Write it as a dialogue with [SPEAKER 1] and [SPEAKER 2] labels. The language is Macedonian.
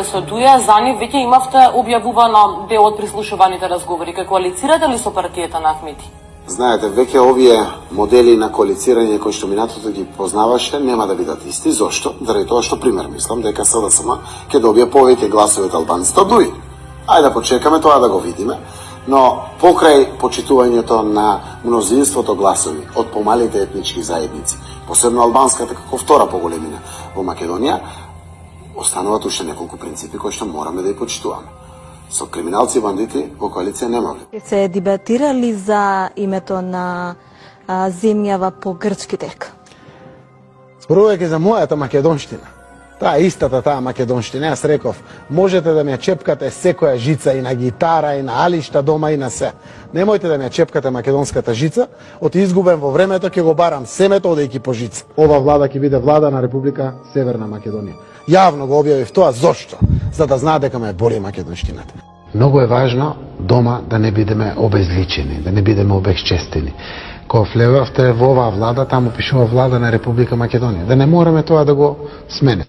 [SPEAKER 1] со Дуја, за нив веќе имавте објавувано дел од прислушуваните разговори. Ке коалицирате ли со партијата на Ахмети?
[SPEAKER 2] Знаете, веќе овие модели на коалицирање кои што минатото ги познаваше нема да бидат исти. Зошто? Заради тоа што пример мислам дека СДСМ ќе добие повеќе гласови од албанците од Дуи. Ајде да почекаме тоа да го видиме. Но покрај почитувањето на мнозинството гласови од помалите етнички заедници, посебно албанската како втора поголемина во Македонија, остануваат уште неколку принципи кои што мораме да ги почитуваме. Со криминалци и бандити во коалиција нема ли.
[SPEAKER 3] Се дебатира ли за името на земјава по грчки тек?
[SPEAKER 4] Зборувајќи за мојата македонштина, таа истата таа македонштина, јас реков, можете да ми ја чепкате секоја жица и на гитара, и на алишта дома, и на се. Немојте да ми ја чепкате македонската жица, од изгубен во времето ќе го барам семето одејќи по жица. Ова влада ќе биде влада на Република Северна Македонија. Јавно го објавив тоа, зошто? За да знаат дека ме боли македонштината. Многу е важно дома да не бидеме обезличени, да не бидеме обезчестени. Кога влевавте во оваа влада, таму пишува влада на Република Македонија. Да не мораме тоа да го смене.